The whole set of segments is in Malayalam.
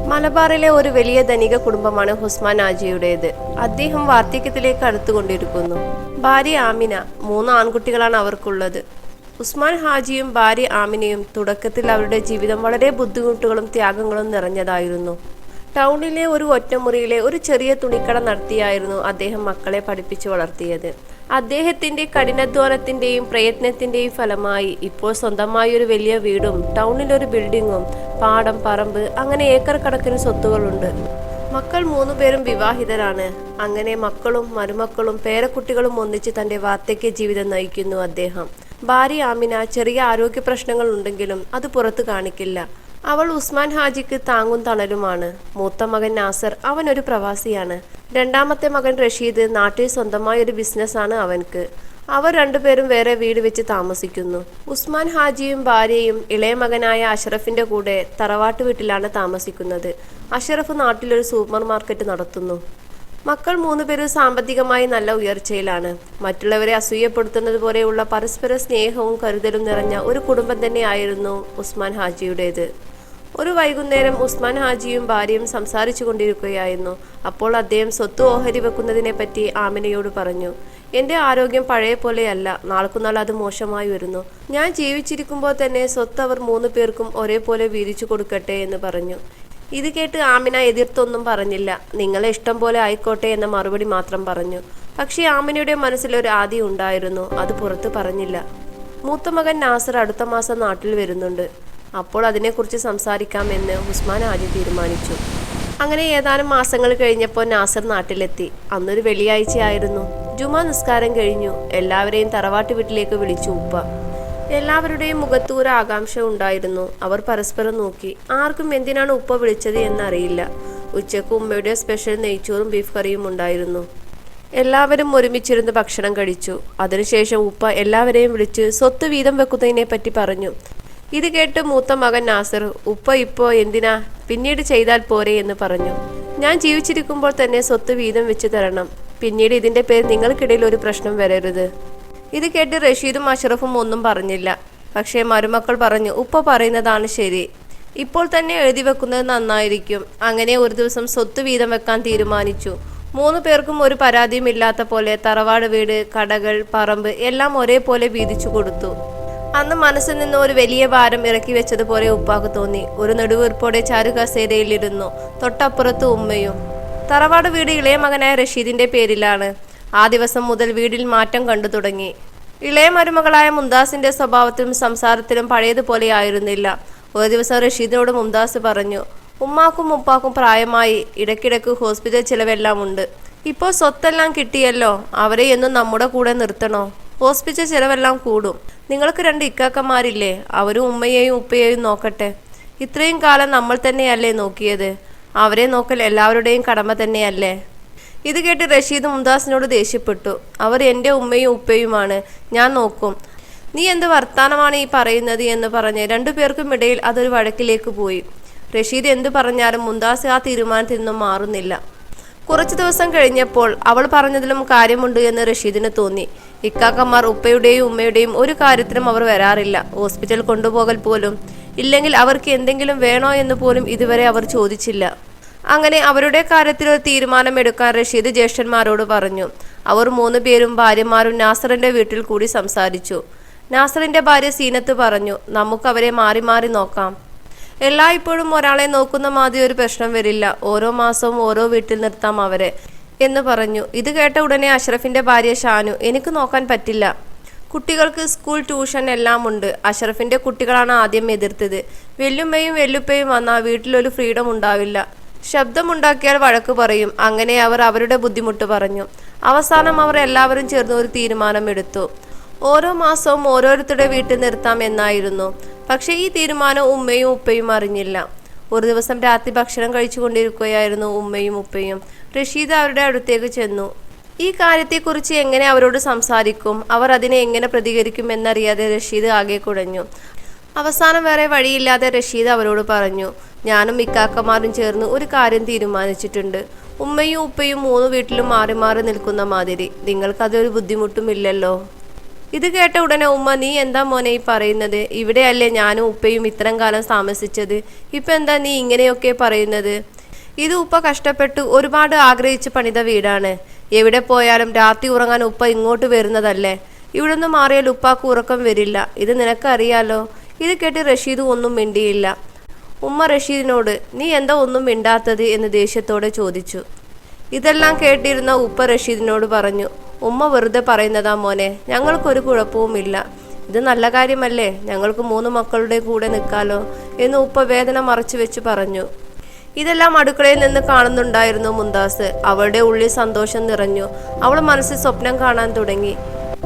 മലബാറിലെ ഒരു വലിയ ധനിക കുടുംബമാണ് ഉസ്മാൻ ഹാജിയുടേത്. അദ്ദേഹം വാർദ്ധക്യത്തിലേക്ക് അടുത്തുകൊണ്ടിരിക്കുന്നു. ഭാര്യ ആമിന, 3 ആൺകുട്ടികളാണ് അവർക്കുള്ളത്. ഉസ്മാൻ ഹാജിയും ഭാര്യ ആമിനയും തുടക്കത്തിൽ അവരുടെ ജീവിതം വളരെ ബുദ്ധിമുട്ടുകളും ത്യാഗങ്ങളും നിറഞ്ഞതായിരുന്നു. ടൗണിലെ ഒരു ഒറ്റമുറിയിലെ ഒരു ചെറിയ തുണിക്കട നടത്തിയായിരുന്നു അദ്ദേഹം മക്കളെ പഠിപ്പിച്ചു വളർത്തിയത്. അദ്ദേഹത്തിന്റെ കഠിനാധ്വാനത്തിന്റെയും പ്രയത്നത്തിന്റെയും ഫലമായി ഇപ്പോൾ സ്വന്തമായി ഒരു വലിയ വീടും ടൗണിലൊരു ബിൽഡിങ്ങും പാടം, പറമ്പ്, അങ്ങനെ ഏക്കർ കണക്കിന് സ്വത്തുകളുണ്ട്. മക്കൾ 3 പേരും വിവാഹിതരാണ്. അങ്ങനെ മക്കളും മരുമക്കളും പേരക്കുട്ടികളും ഒന്നിച്ച് തന്റെ വാർദ്ധക്യ ജീവിതം നയിക്കുന്നു അദ്ദേഹം. ഭാര്യ ആമിന ചെറിയ ആരോഗ്യ പ്രശ്നങ്ങൾ ഉണ്ടെങ്കിലും അത് പുറത്തു കാണിക്കില്ല. അവൾ ഉസ്മാൻ ഹാജിക്ക് താങ്ങും തണലുമാണ്. മൂത്ത മകൻ നാസർ, അവൻ ഒരു പ്രവാസിയാണ്. രണ്ടാമത്തെ മകൻ റഷീദ്, നാട്ടിൽ സ്വന്തമായ ഒരു ബിസിനസ്സാണ് അവൻക്ക്. അവർ 2 പേരും വേറെ വീട് വെച്ച് താമസിക്കുന്നു. ഉസ്മാൻ ഹാജിയും ഭാര്യയും ഇളയ മകനായ അഷറഫിന്റെ കൂടെ തറവാട്ട് വീട്ടിലാണ് താമസിക്കുന്നത്. അഷറഫ് നാട്ടിലൊരു സൂപ്പർ മാർക്കറ്റ് നടത്തുന്നു. മക്കൾ 3 പേരും സാമ്പത്തികമായി നല്ല ഉയർച്ചയിലാണ്. മറ്റുള്ളവരെ അസൂയപ്പെടുത്തുന്നത് പോലെയുള്ള പരസ്പര സ്നേഹവും കരുതലും നിറഞ്ഞ ഒരു കുടുംബം തന്നെയായിരുന്നു ഉസ്മാൻ ഹാജിയുടേത്. ഒരു വൈകുന്നേരം ഉസ്മാൻ ഹാജിയും ഭാര്യയും സംസാരിച്ചു കൊണ്ടിരിക്കുകയായിരുന്നു. അപ്പോൾ അദ്ദേഹം സ്വത്ത് ഓഹരി വെക്കുന്നതിനെ പറ്റി ആമിനയോട് പറഞ്ഞു. എൻ്റെ ആരോഗ്യം പഴയ പോലെയല്ല, നാൾക്കുനാൾ അത് മോശമായി വരുന്നു. ഞാൻ ജീവിച്ചിരിക്കുമ്പോൾ തന്നെ സ്വത്ത് അവർ 3 പേർക്കും ഒരേപോലെ വീതിച്ചു കൊടുക്കട്ടെ എന്ന് പറഞ്ഞു. ഇത് കേട്ട് ആമിന എതിർത്തൊന്നും പറഞ്ഞില്ല. നിങ്ങളെ ഇഷ്ടം പോലെ ആയിക്കോട്ടെ എന്ന മറുപടി മാത്രം പറഞ്ഞു. പക്ഷേ ആമിനയുടെ മനസ്സിലൊരു ആദി ഉണ്ടായിരുന്നു. അത് പുറത്ത് പറഞ്ഞില്ല. മൂത്ത മകൻ നാസർ അടുത്ത മാസം നാട്ടിൽ വരുന്നുണ്ട്. അപ്പോൾ അതിനെക്കുറിച്ച് സംസാരിക്കാമെന്ന് ഉസ്മാൻ ഹാജി തീരുമാനിച്ചു. അങ്ങനെ ഏതാനും മാസങ്ങൾ കഴിഞ്ഞപ്പോൾ നാസർ നാട്ടിലെത്തി. അന്നൊരു വെള്ളിയാഴ്ചയായിരുന്നു. ജുമാ നിസ്കാരം കഴിഞ്ഞു. എല്ലാവരെയും തറവാട്ട് വീട്ടിലേക്ക് വിളിച്ചു ഉപ്പ. എല്ലാവരുടെയും മുഖത്ത് ഒരു ആകാംക്ഷ ഉണ്ടായിരുന്നു. അവർ പരസ്പരം നോക്കി. ആർക്കും എന്തിനാണ് ഉപ്പ വിളിച്ചത് എന്നറിയില്ല. ഉച്ചക്ക് ഉമ്മയുടെ സ്പെഷ്യൽ നെയ്ച്ചോറും ബീഫ് കറിയും ഉണ്ടായിരുന്നു. എല്ലാവരും ഒരുമിച്ചിരുന്ന് ഭക്ഷണം കഴിച്ചു. അതിനുശേഷം ഉപ്പ എല്ലാവരെയും വിളിച്ച് സ്വത്ത് വീതം വെക്കുന്നതിനെ പറ്റി പറഞ്ഞു. ഇത് കേട്ട് മൂത്ത മകൻ നാസർ, ഉപ്പ ഇപ്പോൾ എന്തിനാ, പിന്നീട് ചെയ്താൽ പോരെ എന്ന് പറഞ്ഞു. ഞാൻ ജീവിച്ചിരിക്കുമ്പോൾ തന്നെ സ്വത്ത് വീതം വെച്ച് തരണം. പിന്നീട് ഇതിന്റെ പേര് നിങ്ങൾക്കിടയിൽ ഒരു പ്രശ്നം വരരുത്. ഇത് കേട്ട് റഷീദും അഷറഫും ഒന്നും പറഞ്ഞില്ല. പക്ഷേ മരുമക്കൾ പറഞ്ഞു, ഉപ്പ പറയുന്നതാണ് ശരി, ഇപ്പോൾ തന്നെ എഴുതി വെക്കുന്നത് നന്നായിരിക്കും. അങ്ങനെ ഒരു ദിവസം സ്വത്ത് വീതം വെക്കാൻ തീരുമാനിച്ചു. 3 പേർക്കും ഒരു പരാതിയും ഇല്ലാത്ത പോലെ തറവാട് വീട്, കടകൾ, പറമ്പ് എല്ലാം ഒരേപോലെ വീതിച്ചു കൊടുത്തു. അന്ന് മനസ്സിൽ നിന്ന് ഒരു വലിയ ഭാരം ഇറക്കി വെച്ചതുപോലെ ഉപ്പാക്ക് തോന്നി. ഒരു നെടുവീർപ്പോടെ ചാരുകസേരയിലിരുന്നു. തൊട്ടപ്പുറത്ത് ഉമ്മയും. തറവാട് വീട് ഇളയ മകനായ റഷീദിന്റെ പേരിലാണ്. ആ ദിവസം മുതൽ വീടിൽ മാറ്റം കണ്ടു തുടങ്ങി. ഇളയ മരുമകളായ മുംതാസിന്റെ സ്വഭാവത്തിലും സംസാരത്തിലും പഴയതുപോലെ ആയിരുന്നില്ല. ഒരു ദിവസം റഷീദിനോട് മുംതാസ് പറഞ്ഞു, ഉമ്മാക്കും ഉപ്പാക്കും പ്രായമായി, ഇടയ്ക്കിടയ്ക്ക് ഹോസ്പിറ്റൽ ചിലവെല്ലാം ഉണ്ട്. ഇപ്പോൾ സ്വത്തെല്ലാം കിട്ടിയല്ലോ, അവരെ എന്നും നമ്മുടെ കൂടെ നിർത്തണോ? ഹോസ്പിറ്റൽ ചിലവെല്ലാം കൂടും. നിങ്ങൾക്ക് 2 ഇക്കാക്കന്മാരില്ലേ, അവരും ഉമ്മയെയും ഉപ്പയെയും നോക്കട്ടെ. ഇത്രയും കാലം നമ്മൾ തന്നെയല്ലേ നോക്കിയത്, അവരെ നോക്കൽ എല്ലാവരുടെയും കടമ തന്നെയല്ലേ. ഇത് കേട്ട് റഷീദ് മുംതാസിനോട് ദേഷ്യപ്പെട്ടു. അവർ എൻ്റെ ഉമ്മയും ഉപ്പയുമാണ്, ഞാൻ നോക്കും. നീ എന്ത് വർത്താനമാണ് ഈ പറയുന്നത് എന്ന് പറഞ്ഞ് 2 പേർക്കും ഇടയിൽ അതൊരു വഴക്കിലേക്ക് പോയി. റഷീദ് എന്തു പറഞ്ഞാലും മുംതാസ് ആ തീരുമാനത്തിൽ നിന്നും മാറുന്നില്ല. കുറച്ചു ദിവസം കഴിഞ്ഞപ്പോൾ അവൾ പറഞ്ഞതിലും കാര്യമുണ്ട് എന്ന് റഷീദിന് തോന്നി. ഇക്കാക്കന്മാർ ഉപ്പയുടെയും ഉമ്മയുടെയും ഒരു കാര്യത്തിനും അവർ വരാറില്ല. ഹോസ്പിറ്റൽ കൊണ്ടുപോകൽ പോലും, ഇല്ലെങ്കിൽ അവർക്ക് എന്തെങ്കിലും വേണോ എന്ന് പോലും ഇതുവരെ അവർ ചോദിച്ചില്ല. അങ്ങനെ അവരുടെ കാര്യത്തിൽ ഒരു തീരുമാനമെടുക്കാൻ റഷീദ് ജ്യേഷ്ഠന്മാരോട് പറഞ്ഞു. അവർ 3 പേരും ഭാര്യമാരും നാസറിന്റെ വീട്ടിൽ കൂടി സംസാരിച്ചു. നാസറിന്റെ ഭാര്യ സീനത്ത് പറഞ്ഞു, നമുക്ക് അവരെ മാറി മാറി നോക്കാം. എല്ലായ്പ്പോഴും ഒരാളെ നോക്കുന്ന മാതിരി ഒരു പ്രശ്നം വരില്ല. ഓരോ മാസവും ഓരോ വീട്ടിൽ നിർത്താം അവരെ എന്ന് പറഞ്ഞു. ഇത് കേട്ട ഉടനെ അഷറഫിന്റെ ഭാര്യ ഷാനു, എനിക്ക് നോക്കാൻ പറ്റില്ല, കുട്ടികൾക്ക് സ്കൂൾ, ട്യൂഷൻ എല്ലാം ഉണ്ട്. അഷറഫിന്റെ കുട്ടികളാണ് ആദ്യം എതിർത്തത്. വെല്ലുമ്മയും വെല്ലുപ്പയും വന്നാൽ വീട്ടിലൊരു ഫ്രീഡം ഉണ്ടാവില്ല. ശബ്ദമുണ്ടാക്കിയാൽ വഴക്ക് പറയും. അങ്ങനെ അവർ അവരുടെ ബുദ്ധിമുട്ട് പറഞ്ഞു. അവസാനം അവർ എല്ലാവരും ചേർന്ന് ഒരു തീരുമാനമെടുത്തു. ഓരോ മാസവും ഓരോരുത്തരുടെ വീട്ടിൽ നിർത്താം എന്നായിരുന്നു. പക്ഷേ ഈ തീരുമാനം ഉമ്മയും ഉപ്പയും അറിഞ്ഞില്ല. ഒരു ദിവസം രാത്രി ഭക്ഷണം കഴിച്ചു കൊണ്ടിരിക്കുകയായിരുന്നു ഉമ്മയും ഉപ്പയും. റഷീദ് അവരുടെ അടുത്തേക്ക് ചെന്നു. ഈ കാര്യത്തെക്കുറിച്ച് എങ്ങനെ അവരോട് സംസാരിക്കും, അവർ അതിനെ എങ്ങനെ പ്രതികരിക്കും എന്നറിയാതെ റഷീദ് ആകെ കുഴഞ്ഞു. അവസാനം വേറെ വഴിയില്ലാതെ റഷീദ് അവരോട് പറഞ്ഞു, ഞാനും ഇക്കാക്കമാരും ചേർന്ന് ഒരു കാര്യം തീരുമാനിച്ചിട്ടുണ്ട്. ഉമ്മയും ഉപ്പയും 3 വീട്ടിലും മാറി മാറി നിൽക്കുന്ന മാതിരി. നിങ്ങൾക്കതൊരു ബുദ്ധിമുട്ടുമില്ലല്ലോ. ഇത് കേട്ട ഉടനെ ഉമ്മ, നീ എന്താ മോനെ ഈ പറയുന്നത്? ഇവിടെയല്ലേ ഞാനും ഉപ്പയും ഇത്രയും കാലം താമസിച്ചത്, ഇപ്പൊ എന്താ നീ ഇങ്ങനെയൊക്കെ പറയുന്നത്? ഇത് ഉപ്പ കഷ്ടപ്പെട്ടു ഒരുപാട് ആഗ്രഹിച്ച് പണിത വീടാണ്. എവിടെ പോയാലും രാത്രി ഉറങ്ങാൻ ഉപ്പ ഇങ്ങോട്ട് വരുന്നതല്ലേ. ഇവിടുന്ന് മാറിയാൽ ഉപ്പാക്ക് ഉറക്കം വരില്ല, ഇത് നിനക്കറിയാലോ. ഇത് കേട്ട് റഷീദ് ഒന്നും മിണ്ടിയില്ല. ഉമ്മ റഷീദിനോട്, നീ എന്താ ഒന്നും മിണ്ടാത്തത് എന്ന് ദേഷ്യത്തോടെ ചോദിച്ചു. ഇതെല്ലാം കേട്ടിരുന്ന ഉപ്പ റഷീദിനോട് പറഞ്ഞു, ഉമ്മ വെറുതെ പറയുന്നതാ മോനെ, ഞങ്ങൾക്കൊരു കുഴപ്പവുമില്ല. ഇത് നല്ല കാര്യമല്ലേ, ഞങ്ങൾക്ക് 3 മക്കളുടെ കൂടെ നിൽക്കാലോ എന്ന് ഉപ്പ വേദന മറച്ചു വെച്ച് പറഞ്ഞു. ഇതെല്ലാം അടുക്കളയിൽ നിന്ന് കാണുന്നുണ്ടായിരുന്നു മുംതാസ്. അവളുടെ ഉള്ളിൽ സന്തോഷം നിറഞ്ഞു. അവൾ മനസ്സിൽ സ്വപ്നം കാണാൻ തുടങ്ങി.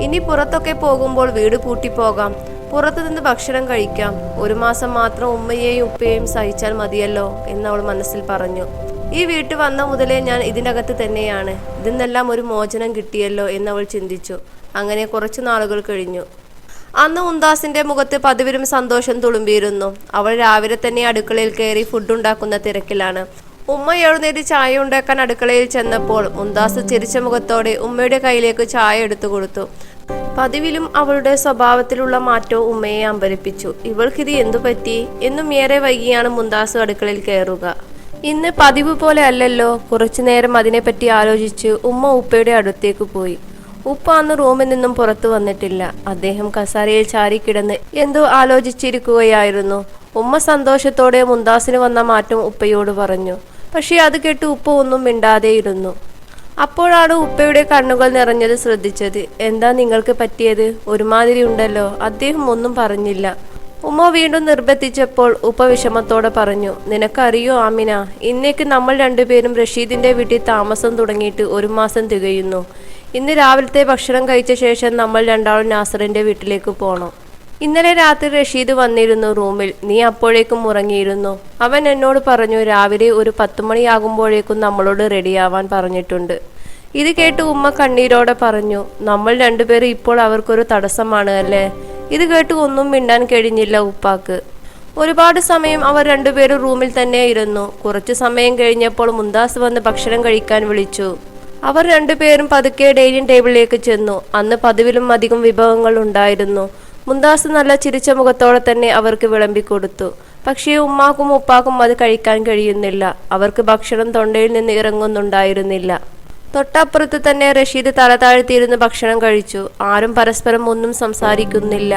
ഇനി പുറത്തൊക്കെ പോകുമ്പോൾ വീട് പൂട്ടിപ്പോകാം, പുറത്തു നിന്ന് ഭക്ഷണം കഴിക്കാം, 1 മാസം മാത്രം ഉമ്മയെയും ഉപ്പയെയും സഹിച്ചാൽ മതിയല്ലോ എന്ന് അവൾ മനസ്സിൽ പറഞ്ഞു. ഈ വീട്ടിൽ വന്ന മുതലേ ഞാൻ ഇതിനകത്ത് തന്നെയാണ്, ഇതിന്നെല്ലാം ഒരു മോചനം കിട്ടിയല്ലോ എന്നവൾ ചിന്തിച്ചു. അങ്ങനെ കുറച്ചു നാളുകൾ കഴിഞ്ഞു. അന്ന് മുംതാസിന്റെ മുഖത്ത് പതിവിലും സന്തോഷം തുളുമ്പിയിരുന്നു. അവൾ രാവിലെ തന്നെ അടുക്കളയിൽ കയറി ഫുഡ് ഉണ്ടാക്കുന്ന തിരക്കിലാണ്. ഉമ്മ എഴുന്നേറ്റ് ചായ ഉണ്ടാക്കാൻ അടുക്കളയിൽ ചെന്നപ്പോൾ മുംതാസ് ചിരിച്ച മുഖത്തോടെ ഉമ്മയുടെ കയ്യിലേക്ക് ചായ എടുത്തു കൊടുത്തു. പതിവിലും അവളുടെ സ്വഭാവത്തിലുള്ള മാറ്റവും ഉമ്മയെ അമ്പരിപ്പിച്ചു. ഇവൾക്കിത് എന്തു പറ്റി? എന്നും ഏറെ വൈകിയാണ് മുംതാസ് അടുക്കളയിൽ കയറുക. ഇന്ന് പതിവ് പോലെ അല്ലല്ലോ. കുറച്ചു നേരം അതിനെപ്പറ്റി ആലോചിച്ച് ഉമ്മ ഉപ്പയുടെ അടുത്തേക്ക് പോയി. ഉപ്പ അന്ന് റൂമിൽ നിന്നും പുറത്തു വന്നിട്ടില്ല. അദ്ദേഹം കസാരയിൽ ചാരിക്കിടന്ന് എന്തോ ആലോചിച്ചിരിക്കുകയായിരുന്നു. ഉമ്മ സന്തോഷത്തോടെ മുംതാസിന് വന്ന മാറ്റം ഉപ്പയോട് പറഞ്ഞു. പക്ഷേ അത് കേട്ട് ഉപ്പ ഒന്നും മിണ്ടാതെയിരുന്നു. അപ്പോഴാണ് ഉപ്പയുടെ കണ്ണുകൾ നിറഞ്ഞത് ശ്രദ്ധിച്ചത്. എന്താ നിങ്ങൾക്ക് പറ്റിയത്? ഒരുമാതിരി ഉണ്ടല്ലോ. അദ്ദേഹം ഒന്നും പറഞ്ഞില്ല. ഉമ്മ വീണ്ടും നിർബന്ധിച്ചപ്പോൾ ഉപ്പ വിഷമത്തോടെ പറഞ്ഞു, നിനക്കറിയോ ആമിന, ഇന്നേക്ക് നമ്മൾ 2 പേരും റഷീദിന്റെ വീട്ടിൽ താമസം തുടങ്ങിയിട്ട് 1 മാസം തികയുന്നു. ഇന്ന് രാവിലത്തെ ഭക്ഷണം കഴിച്ച ശേഷം നമ്മൾ 2 നാസറിന്റെ വീട്ടിലേക്ക് പോകണം. ഇന്നലെ രാത്രി റഷീദ് വന്നിരുന്നു റൂമിൽ. നീ അപ്പോഴേക്കും ഉറങ്ങിയിരുന്നു. അവൻ എന്നോട് പറഞ്ഞു രാവിലെ ഒരു 10 മണിയാകുമ്പോഴേക്കും നമ്മളോട് റെഡിയാവാൻ പറഞ്ഞിട്ടുണ്ട്. ഇത് കേട്ട് ഉമ്മ കണ്ണീരോടെ പറഞ്ഞു, നമ്മൾ 2 പേരും ഇപ്പോൾ അവർക്കൊരു തടസ്സമാണ് അല്ലേ? ഇത് കേട്ട് ഒന്നും മിണ്ടാൻ കഴിഞ്ഞില്ല ഉപ്പാക്ക്. ഒരുപാട് സമയം അവർ 2 പേരും റൂമിൽ തന്നെ ഇരുന്നു. കുറച്ചു സമയം കഴിഞ്ഞപ്പോൾ മുംതാസ് വന്ന് ഭക്ഷണം കഴിക്കാൻ വിളിച്ചു. അവർ 2 പേരും പതുക്കെ ഡൈനിങ് ടേബിളിലേക്ക് ചെന്നു. അന്ന് പതിവിലും അധികം വിഭവങ്ങൾ ഉണ്ടായിരുന്നു. മുംതാസ് നല്ല ചിരിച്ച മുഖത്തോടെ തന്നെ അവർക്ക് വിളമ്പിക്കൊടുത്തു. പക്ഷേ ഉമ്മാക്കും ഉപ്പാക്കും അത് കഴിക്കാൻ കഴിയുന്നില്ല. അവർക്ക് ഭക്ഷണം തൊണ്ടയിൽ നിന്ന് ഇറങ്ങുന്നുണ്ടായിരുന്നില്ല. തൊട്ടപ്പുറത്ത് തന്നെ റഷീദ് തല താഴ്ത്തിയിരുന്ന് ഭക്ഷണം കഴിച്ചു. ആരും പരസ്പരം ഒന്നും സംസാരിക്കുന്നില്ല.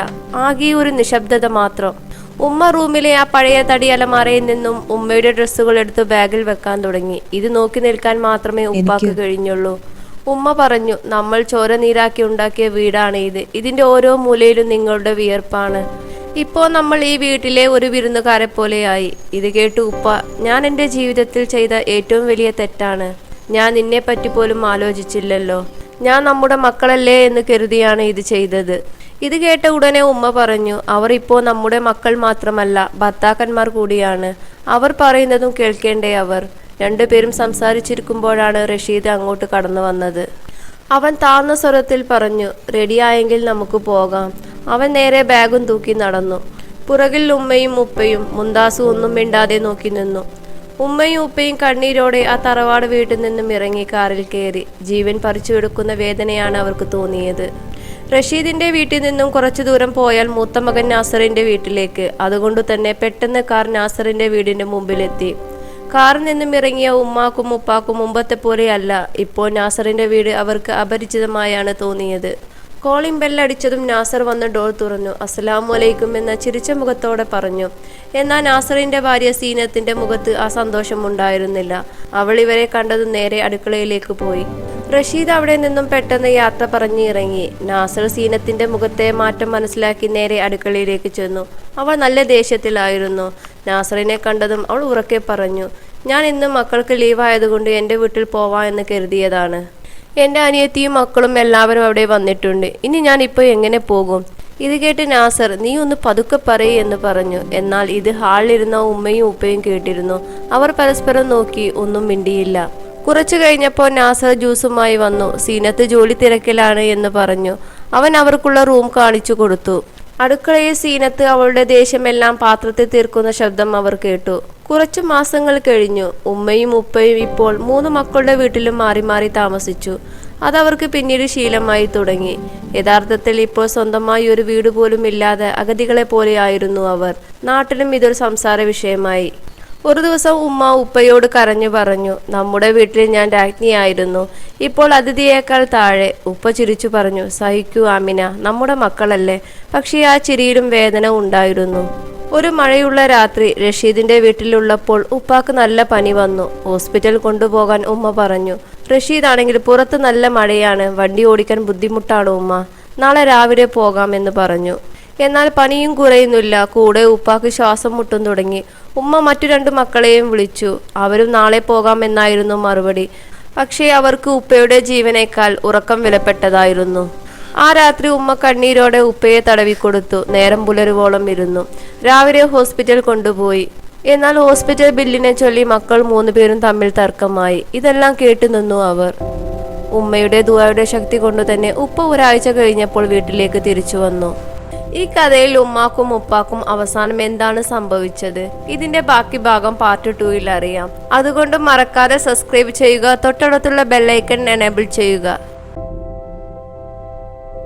ആകെ ഒരു നിശബ്ദത മാത്രം. ഉമ്മ റൂമിലെ ആ പഴയ തടി അലമാരയിൽ നിന്നും ഉമ്മയുടെ ഡ്രസ്സുകൾ എടുത്ത് ബാഗിൽ വെക്കാൻ തുടങ്ങി. ഇത് നോക്കി നിൽക്കാൻ മാത്രമേ ഉപ്പാക്ക് കഴിഞ്ഞുള്ളൂ. ഉമ്മ പറഞ്ഞു, നമ്മൾ ചോര നീരാക്കി ഉണ്ടാക്കിയ വീടാണ് ഇത്. ഇതിന്റെ ഓരോ മൂലയിലും നിങ്ങളുടെ വിയർപ്പാണ്. ഇപ്പോൾ നമ്മൾ ഈ വീട്ടിലെ ഒരു വിരുന്നുകാരെ പോലെയായി. ഇത് കേട്ട് ഉപ്പ, ഞാൻ എൻ്റെ ജീവിതത്തിൽ ചെയ്ത ഏറ്റവും വലിയ തെറ്റാണ്. ഞാൻ നിന്നെ പറ്റി പോലും ആലോചിച്ചില്ലല്ലോ. ഞാൻ നമ്മുടെ മക്കളല്ലേ എന്ന് കരുതിയാണ് ഇത് ചെയ്തത്. ഇത് കേട്ട ഉടനെ ഉമ്മ പറഞ്ഞു, അവർ ഇപ്പോൾ നമ്മുടെ മക്കൾ മാത്രമല്ല, ഭർത്താക്കന്മാർ കൂടിയാണ്. അവർ പറയുന്നതും കേൾക്കേണ്ടേ അവർ. 2 പേരും സംസാരിച്ചിരിക്കുമ്പോഴാണ് റഷീദ് അങ്ങോട്ട് കടന്നു വന്നത്. അവൻ താഴ്ന്ന സ്വരത്തിൽ പറഞ്ഞു, റെഡിയായെങ്കിൽ നമുക്ക് പോകാം. അവൻ നേരെ ബാഗും തൂക്കി നടന്നു. പുറകിൽ ഉമ്മയും ഉപ്പയും. മുംതാസ് ഒന്നും മിണ്ടാതെ നോക്കി നിന്നു. ഉമ്മയും ഉപ്പയും കണ്ണീരോടെ ആ തറവാട് വീട്ടിൽ നിന്നും ഇറങ്ങി കാറിൽ കയറി. ജീവൻ പറിച്ചെടുക്കുന്ന വേദനയാണ് അവർക്ക് തോന്നിയത്. റഷീദിന്റെ വീട്ടിൽ നിന്നും കുറച്ചു ദൂരം പോയാൽ മൂത്ത മകൻ നാസറിന്റെ വീട്ടിലേക്ക്. അതുകൊണ്ട് തന്നെ പെട്ടെന്ന് കാർ നാസറിന്റെ വീടിന്റെ മുമ്പിലെത്തി. കാറിൽ നിന്നും ഇറങ്ങിയ ഉമ്മാക്കും ഉപ്പാക്കും മുമ്പത്തെ പോലെയല്ല. ഇപ്പോൾ നാസറിന്റെ വീട് അവർക്ക് അപരിചിതമായാണ് തോന്നിയത്. കോളിംഗ് ബെല്ലടിച്ചതും നാസർ വന്ന് ഡോർ തുറന്നു. അസ്സലാമു അലൈക്കും എന്ന ചിരിച്ച മുഖത്തോടെ പറഞ്ഞു. എന്നാൽ നാസറിന്റെ ഭാര്യ സീനത്തിന്റെ മുഖത്ത് ആ സന്തോഷമുണ്ടായിരുന്നില്ല. അവൾ ഇവരെ കണ്ടതും നേരെ അടുക്കളയിലേക്ക് പോയി. റഷീദ് അവിടെ നിന്നും പെട്ടെന്ന് യാത്ര പറഞ്ഞ് ഇറങ്ങി. നാസർ സീനത്തിന്റെ മുഖത്തെ മാറ്റം മനസ്സിലാക്കി നേരെ അടുക്കളയിലേക്ക് ചെന്നു. അവൾ നല്ല ദേഷ്യത്തിലായിരുന്നു. നാസറിനെ കണ്ടതും അവൾ ഉറക്കെ പറഞ്ഞു, ഞാൻ ഇന്ന് മക്കൾക്ക് ലീവായതുകൊണ്ട് എൻ്റെ വീട്ടിൽ പോവാ എന്ന് കരുതിയതാണ്. എൻ്റെ അനിയത്തിയും മക്കളും എല്ലാവരും അവിടെ വന്നിട്ടുണ്ട്. ഇനി ഞാൻ ഇപ്പോൾ എങ്ങനെ പോകും? ഇത് കേട്ട് നാസർ, നീ ഒന്ന് പതുക്കെ പറയ് എന്ന് പറഞ്ഞു. എന്നാൽ ഇത് ഹാളിലിരുന്ന ഉമ്മയും ഉപ്പയും കേട്ടിരുന്നു. അവർ പരസ്പരം നോക്കി ഒന്നും മിണ്ടിയില്ല. കുറച്ചു കഴിഞ്ഞപ്പോൾ നാസർ ജ്യൂസുമായി വന്നു. സീനത്ത് ജോലി തിരക്കിലാണ് എന്ന് പറഞ്ഞു. അവൻ അവർക്കുള്ള റൂം കാണിച്ചു കൊടുത്തു. അടുക്കളയിൽ സീനത്ത് അവളുടെ ദേഷ്യമെല്ലാം പാത്രത്തിൽ തീർക്കുന്ന ശബ്ദം അവർ കേട്ടു. കുറച്ചു മാസങ്ങൾ കഴിഞ്ഞു. ഉമ്മയും ഉപ്പയും ഇപ്പോൾ 3 മക്കളുടെ വീട്ടിലും മാറി മാറി താമസിച്ചു. അതവർക്ക് പിന്നീട് ശീലമായി തുടങ്ങി. യഥാർത്ഥത്തിൽ ഇപ്പോൾ സ്വന്തമായി ഒരു വീട് പോലും ഇല്ലാതെ അഗതികളെ പോലെയായിരുന്നു അവർ. നാട്ടിലും ഇതൊരു സംസാര വിഷയമായി. ഒരു ദിവസം ഉമ്മ ഉപ്പയോട് കരഞ്ഞു പറഞ്ഞു, നമ്മുടെ വീട്ടിൽ ഞാൻ രാജ്ഞിയായിരുന്നു, ഇപ്പോൾ അതിഥിയേക്കാൾ താഴെ. ഉപ്പ ചിരിച്ചു പറഞ്ഞു, സഹിക്കൂ ആമിന, നമ്മുടെ മക്കളല്ലേ. പക്ഷേ ആ ചിരിയിലും വേദന ഉണ്ടായിരുന്നു. ഒരു മഴയുള്ള രാത്രി റഷീദിന്റെ വീട്ടിലുള്ളപ്പോൾ ഉപ്പാക്ക് നല്ല പനി വന്നു. ഹോസ്പിറ്റൽ കൊണ്ടുപോകാൻ ഉമ്മ പറഞ്ഞു. റഷീദ് ആണെങ്കിൽ പുറത്ത് നല്ല മഴയാണ്, വണ്ടി ഓടിക്കാൻ ബുദ്ധിമുട്ടാണ് ഉമ്മ, നാളെ രാവിലെ പോകാമെന്ന് പറഞ്ഞു. എന്നാൽ പനിയും കുറയുന്നില്ല. കൂടെ ഉപ്പാക്ക് ശ്വാസം മുട്ടും തുടങ്ങി. ഉമ്മ മറ്റു 2 മക്കളെയും വിളിച്ചു. അവരും നാളെ പോകാമെന്നായിരുന്നു മറുപടി. പക്ഷേ അവർക്ക് ഉപ്പയുടെ ജീവനേക്കാൾ ഉറക്കം വിലപ്പെട്ടതായിരുന്നു. ആ രാത്രി ഉമ്മ കണ്ണീരോടെ ഉപ്പയെ തടവിക്കൊടുത്തു. നേരം പുലരുവോളം ഇരുന്നു. രാവിലെ ഹോസ്പിറ്റൽ കൊണ്ടുപോയി. എന്നാൽ ഹോസ്പിറ്റൽ ബില്ലിനെ ചൊല്ലി മക്കൾ 3 പേരും തമ്മിൽ തർക്കമായി. ഇതെല്ലാം കേട്ടു നിന്നു അവർ. ഉമ്മയുടെ ദുആയുടെ ശക്തി കൊണ്ടു തന്നെ ഉപ്പ ഒരാഴ്ച കഴിഞ്ഞപ്പോൾ വീട്ടിലേക്ക് തിരിച്ചു വന്നു. ഈ കഥയിൽ ഉമ്മാക്കും ഉപ്പാക്കും അവസാനം എന്താണ് സംഭവിച്ചത്? ഇതിന്റെ ബാക്കി ഭാഗം പാർട്ട് 2-ൽ അറിയാം. അതുകൊണ്ട് മറക്കാതെ സബ്സ്ക്രൈബ് ചെയ്യുക, തൊട്ടടുത്തുള്ള ബെല്ലൈക്കൺ എനേബിൾ ചെയ്യുക.